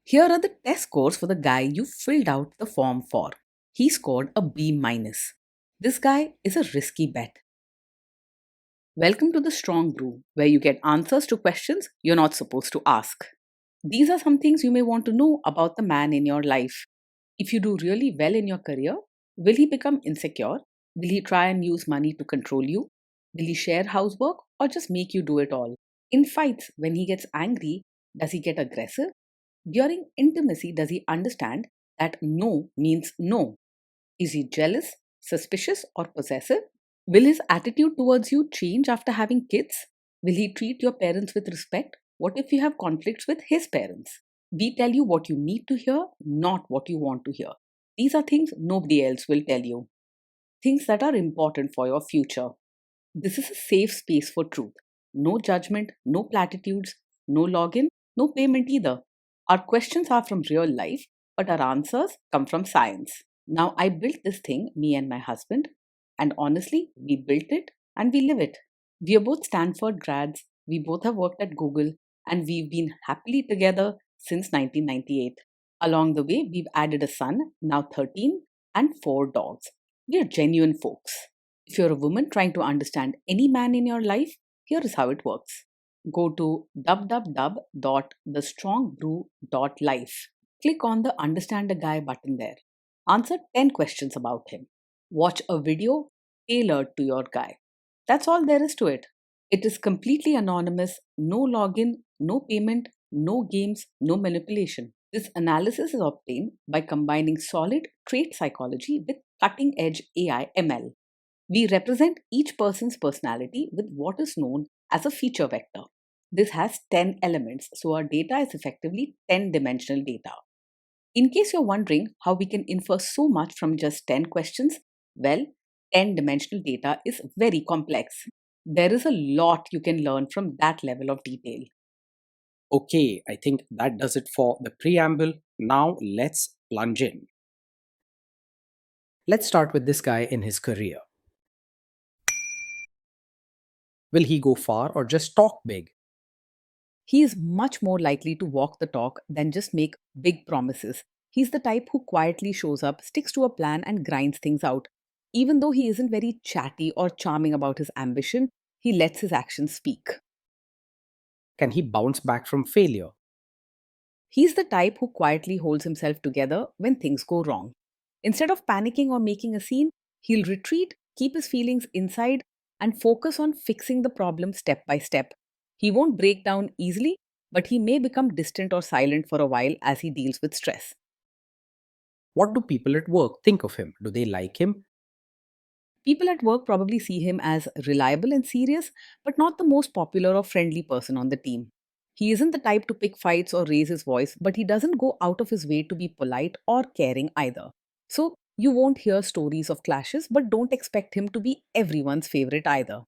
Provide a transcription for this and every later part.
Here are the test scores for the guy you filled out the form for. He scored a B minus. This guy is a risky bet. Welcome to the Strong Brew, where you get answers to questions you're not supposed to ask. These are some things you may want to know about the man in your life. If you do really well in your career, will he become insecure? Will he try and use money to control you? Will he share housework or just make you do it all? In fights, when he gets angry, does he get aggressive? During intimacy, does he understand that no means no? Is he jealous, suspicious, or possessive? Will his attitude towards you change after having kids? Will he treat your parents with respect? What if you have conflicts with his parents? We tell you what you need to hear, not what you want to hear. These are things nobody else will tell you. Things that are important for your future. This is a safe space for truth. No judgment, no platitudes, no login, no payment either. Our questions are from real life, but our answers come from science. Now, I built this thing, me and my husband, and honestly, we built it and we live it. We are both Stanford grads, we both have worked at Google, and we've been happily together since 1998. Along the way, we've added a son, now 13, and 4 dogs. We are genuine folks. If you're a woman trying to understand any man in your life, here is how it works. Go to www.thestrongbrew.life. Click on the Understand a Guy button there. Answer 10 questions about him. Watch a video tailored to your guy. That's all there is to it. It is completely anonymous, no login, no payment, no games, no manipulation. This analysis is obtained by combining solid trait psychology with cutting edge AI ML. We represent each person's personality with what is known as a feature vector. This has 10 elements, so our data is effectively 10 dimensional data. In case you're wondering how we can infer so much from just 10 questions, well, 10 dimensional data is very complex. There is a lot you can learn from that level of detail. Okay, I think that does it for the preamble. Now let's plunge in. Let's start with this guy in his career. Will he go far or just talk big? He is much more likely to walk the talk than just make big promises. He's the type who quietly shows up, sticks to a plan, and grinds things out. Even though he isn't very chatty or charming about his ambition, he lets his actions speak. Can he bounce back from failure? He's the type who quietly holds himself together when things go wrong. Instead of panicking or making a scene, he'll retreat, keep his feelings inside, and focus on fixing the problem step by step. He won't break down easily, but he may become distant or silent for a while as he deals with stress. What do people at work think of him? Do they like him? People at work probably see him as reliable and serious, but not the most popular or friendly person on the team. He isn't the type to pick fights or raise his voice, but he doesn't go out of his way to be polite or caring either. So, you won't hear stories of clashes, but don't expect him to be everyone's favorite either.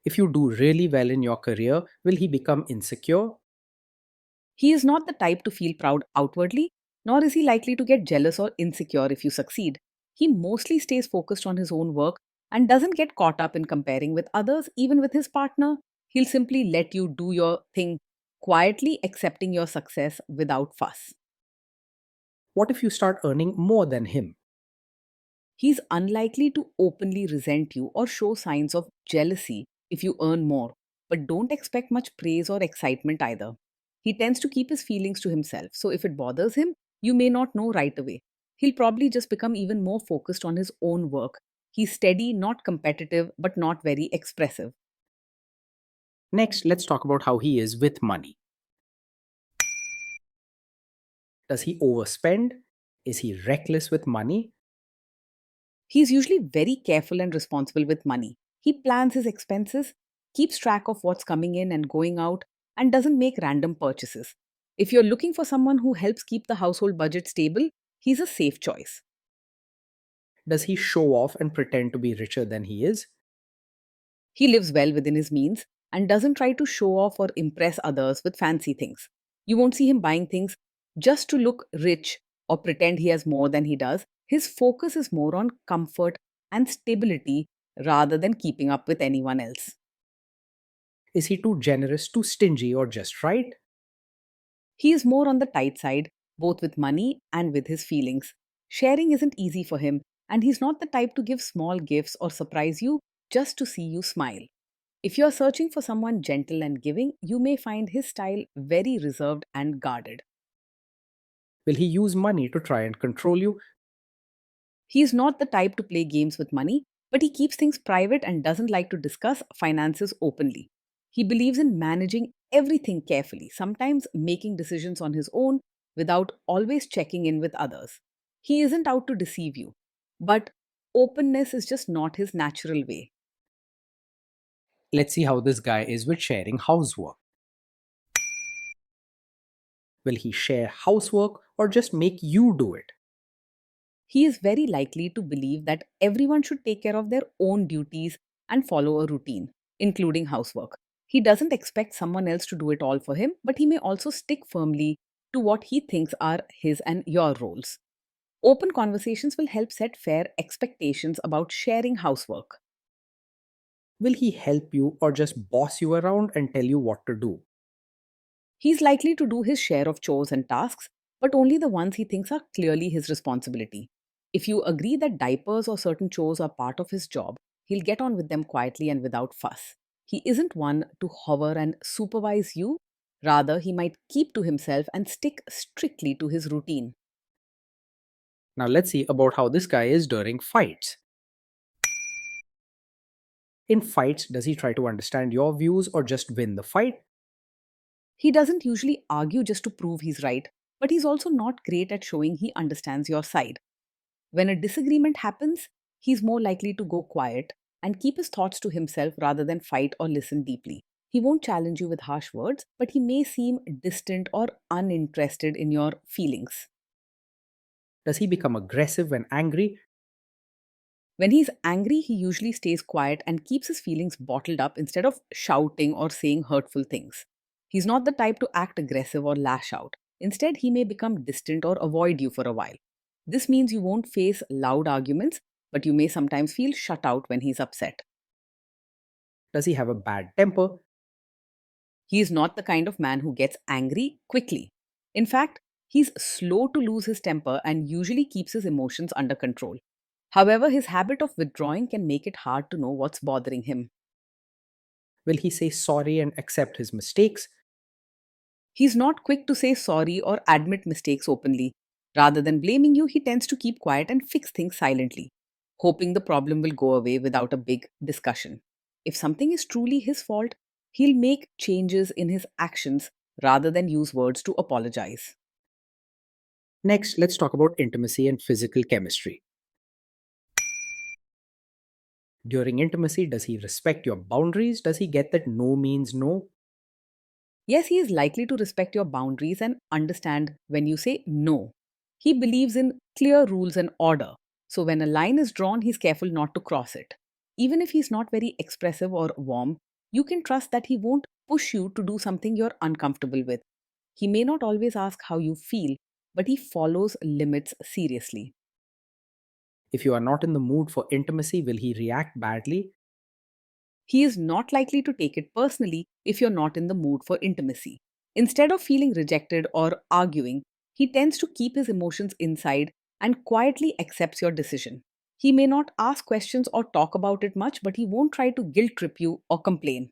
If you do really well in your career, will he become insecure? He is not the type to feel proud outwardly, nor is he likely to get jealous or insecure if you succeed. He mostly stays focused on his own work and doesn't get caught up in comparing with others, even with his partner. He'll simply let you do your thing, quietly accepting your success without fuss. What if you start earning more than him? He's unlikely to openly resent you or show signs of jealousy if you earn more, but don't expect much praise or excitement either. He tends to keep his feelings to himself, so if it bothers him, you may not know right away. He'll probably just become even more focused on his own work. He's steady, not competitive, but not very expressive. Next, let's talk about how he is with money. Does he overspend? Is he reckless with money? He's usually very careful and responsible with money. He plans his expenses, keeps track of what's coming in and going out, and doesn't make random purchases. If you're looking for someone who helps keep the household budget stable, he's a safe choice. Does he show off and pretend to be richer than he is? He lives well within his means and doesn't try to show off or impress others with fancy things. You won't see him buying things just to look rich or pretend he has more than he does. His focus is more on comfort and stability rather than keeping up with anyone else. Is he too generous, too stingy, or just right? He is more on the tight side, both with money and with his feelings. Sharing isn't easy for him, and he's not the type to give small gifts or surprise you just to see you smile. If you're searching for someone gentle and giving, you may find his style very reserved and guarded. Will he use money to try and control you? He is not the type to play games with money, but he keeps things private and doesn't like to discuss finances openly. He believes in managing everything carefully, sometimes making decisions on his own without always checking in with others. He isn't out to deceive you, but openness is just not his natural way. Let's see how this guy is with sharing housework. Will he share housework or just make you do it? He is very likely to believe that everyone should take care of their own duties and follow a routine, including housework. He doesn't expect someone else to do it all for him, but he may also stick firmly to what he thinks are his and your roles. Open conversations will help set fair expectations about sharing housework. Will he help you or just boss you around and tell you what to do? He's likely to do his share of chores and tasks, but only the ones he thinks are clearly his responsibility. If you agree that diapers or certain chores are part of his job, he'll get on with them quietly and without fuss. He isn't one to hover and supervise you. Rather, he might keep to himself and stick strictly to his routine. Now let's see about how this guy is during fights. In fights, does he try to understand your views or just win the fight? He doesn't usually argue just to prove he's right, but he's also not great at showing he understands your side. When a disagreement happens, he's more likely to go quiet and keep his thoughts to himself rather than fight or listen deeply. He won't challenge you with harsh words, but he may seem distant or uninterested in your feelings. Does he become aggressive when angry? When he's angry, he usually stays quiet and keeps his feelings bottled up instead of shouting or saying hurtful things. He's not the type to act aggressive or lash out. Instead, he may become distant or avoid you for a while. This means you won't face loud arguments, but you may sometimes feel shut out when he's upset. Does he have a bad temper? He is not the kind of man who gets angry quickly. In fact, he's slow to lose his temper and usually keeps his emotions under control. However, his habit of withdrawing can make it hard to know what's bothering him. Will he say sorry and accept his mistakes? He's not quick to say sorry or admit mistakes openly. Rather than blaming you, he tends to keep quiet and fix things silently, hoping the problem will go away without a big discussion. If something is truly his fault, he'll make changes in his actions rather than use words to apologize. Next, let's talk about intimacy and physical chemistry. During intimacy, does he respect your boundaries? Does he get that no means no? Yes, he is likely to respect your boundaries and understand when you say no. He believes in clear rules and order. So when a line is drawn, he's careful not to cross it. Even if he's not very expressive or warm, you can trust that he won't push you to do something you're uncomfortable with. He may not always ask how you feel, but he follows limits seriously. If you are not in the mood for intimacy, will he react badly? He is not likely to take it personally if you're not in the mood for intimacy. Instead of feeling rejected or arguing, he tends to keep his emotions inside and quietly accepts your decision. He may not ask questions or talk about it much, but he won't try to guilt trip you or complain.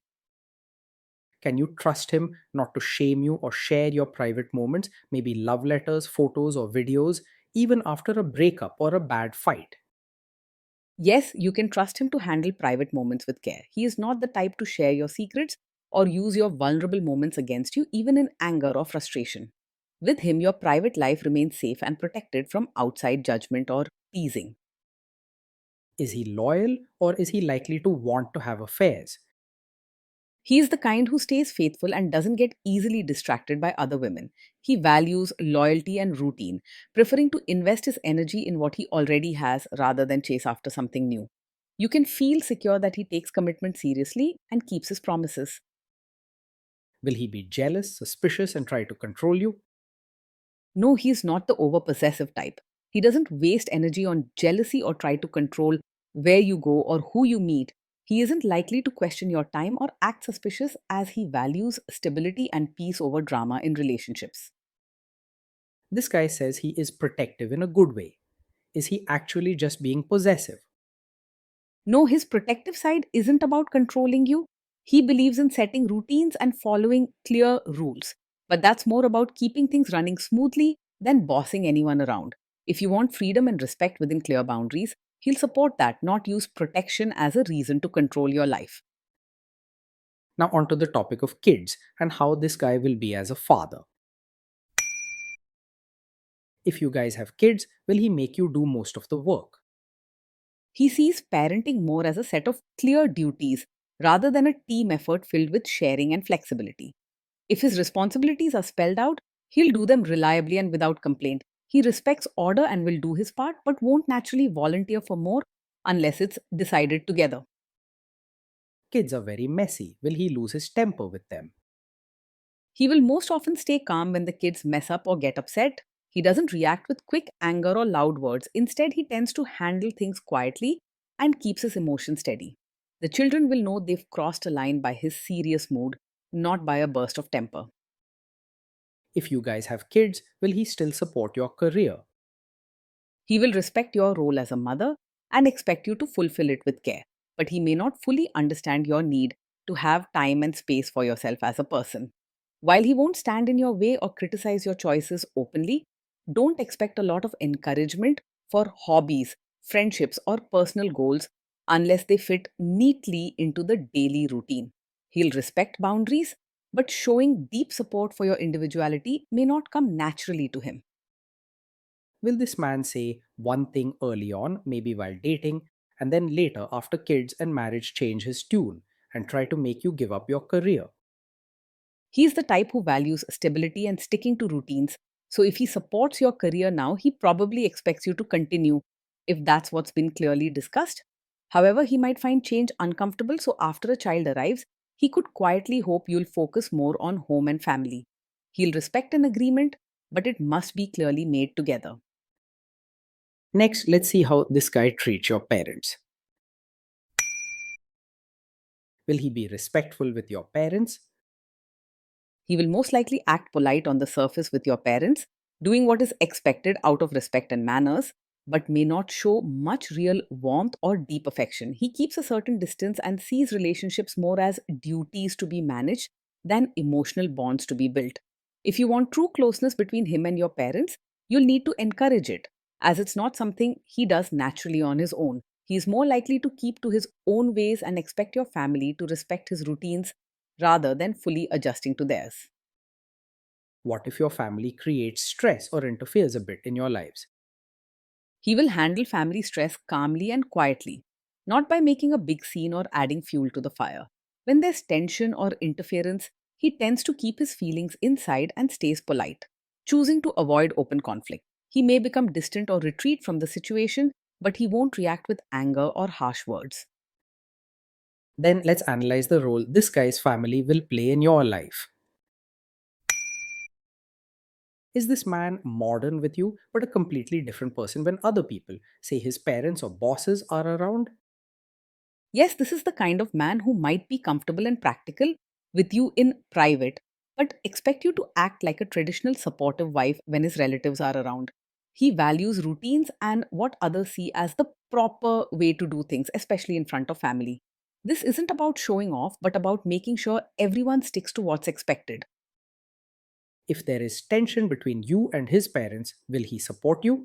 Can you trust him not to shame you or share your private moments, maybe love letters, photos, or videos, even after a breakup or a bad fight? Yes, you can trust him to handle private moments with care. He is not the type to share your secrets or use your vulnerable moments against you, even in anger or frustration. With him, your private life remains safe and protected from outside judgment or teasing. Is he loyal or is he likely to want to have affairs? He is the kind who stays faithful and doesn't get easily distracted by other women. He values loyalty and routine, preferring to invest his energy in what he already has rather than chase after something new. You can feel secure that he takes commitment seriously and keeps his promises. Will he be jealous, suspicious, and try to control you? No, he's not the over possessive type. He doesn't waste energy on jealousy or try to control where you go or who you meet. He isn't likely to question your time or act suspicious as he values stability and peace over drama in relationships. This guy says he is protective in a good way. Is he actually just being possessive? No, his protective side isn't about controlling you. He believes in setting routines and following clear rules. But that's more about keeping things running smoothly than bossing anyone around. If you want freedom and respect within clear boundaries, he'll support that, not use protection as a reason to control your life. Now, onto the topic of kids and how this guy will be as a father. If you guys have kids, will he make you do most of the work? He sees parenting more as a set of clear duties rather than a team effort filled with sharing and flexibility. If his responsibilities are spelled out, he'll do them reliably and without complaint. He respects order and will do his part, but won't naturally volunteer for more unless it's decided together. Kids are very messy. Will he lose his temper with them? He will most often stay calm when the kids mess up or get upset. He doesn't react with quick anger or loud words. Instead, he tends to handle things quietly and keeps his emotions steady. The children will know they've crossed a line by his serious mood, not by a burst of temper. If you guys have kids, will he still support your career? He will respect your role as a mother and expect you to fulfill it with care, but he may not fully understand your need to have time and space for yourself as a person. While he won't stand in your way or criticize your choices openly, don't expect a lot of encouragement for hobbies, friendships, or personal goals unless they fit neatly into the daily routine. He'll respect boundaries, but showing deep support for your individuality may not come naturally to him. Will this man say one thing early on, maybe while dating, and then later, after kids and marriage, change his tune and try to make you give up your career? He's the type who values stability and sticking to routines. So if he supports your career now, he probably expects you to continue if that's what's been clearly discussed. However, he might find change uncomfortable, so after a child arrives, he could quietly hope you'll focus more on home and family. He'll respect an agreement, but it must be clearly made together. Next, let's see how this guy treats your parents. Will he be respectful with your parents? He will most likely act polite on the surface with your parents, doing what is expected out of respect and manners, but may not show much real warmth or deep affection. He keeps a certain distance and sees relationships more as duties to be managed than emotional bonds to be built. If you want true closeness between him and your parents, you'll need to encourage it, as it's not something he does naturally on his own. He is more likely to keep to his own ways and expect your family to respect his routines rather than fully adjusting to theirs. What if your family creates stress or interferes a bit in your lives? He will handle family stress calmly and quietly, not by making a big scene or adding fuel to the fire. When there's tension or interference, he tends to keep his feelings inside and stays polite, choosing to avoid open conflict. He may become distant or retreat from the situation, but he won't react with anger or harsh words. Then let's analyze the role this guy's family will play in your life. Is this man modern with you, but a completely different person when other people, say his parents or bosses, are around? Yes, this is the kind of man who might be comfortable and practical with you in private, but expect you to act like a traditional supportive wife when his relatives are around. He values routines and what others see as the proper way to do things, especially in front of family. This isn't about showing off, but about making sure everyone sticks to what's expected. If there is tension between you and his parents, will he support you?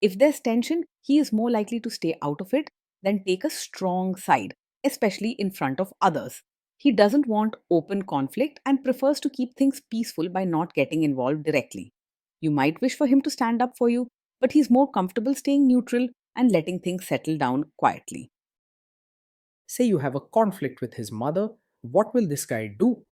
If there's tension, he is more likely to stay out of it than take a strong side, especially in front of others. He doesn't want open conflict and prefers to keep things peaceful by not getting involved directly. You might wish for him to stand up for you, but he's more comfortable staying neutral and letting things settle down quietly. Say you have a conflict with his mother, what will this guy do?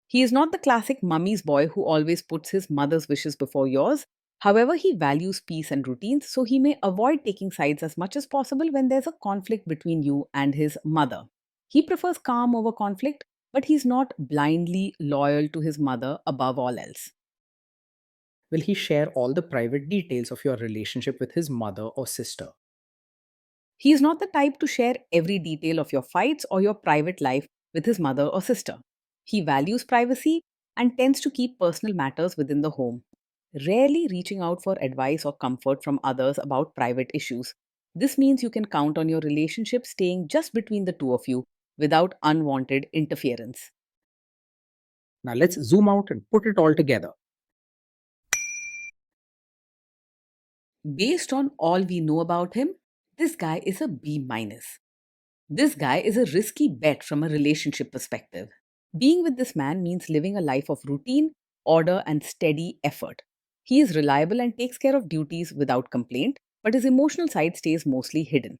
He is not the classic mummy's boy who always puts his mother's wishes before yours. However, he values peace and routines, so he may avoid taking sides as much as possible when there's a conflict between you and his mother. He prefers calm over conflict, but he's not blindly loyal to his mother above all else. Will he share all the private details of your relationship with his mother or sister? He is not the type to share every detail of your fights or your private life with his mother or sister. He values privacy and tends to keep personal matters within the home, rarely reaching out for advice or comfort from others about private issues. This means you can count on your relationship staying just between the two of you without unwanted interference. Now let's zoom out and put it all together. Based on all we know about him, this guy is a B minus. This guy is a risky bet from a relationship perspective. Being with this man means living a life of routine, order, and steady effort. He is reliable and takes care of duties without complaint, but his emotional side stays mostly hidden.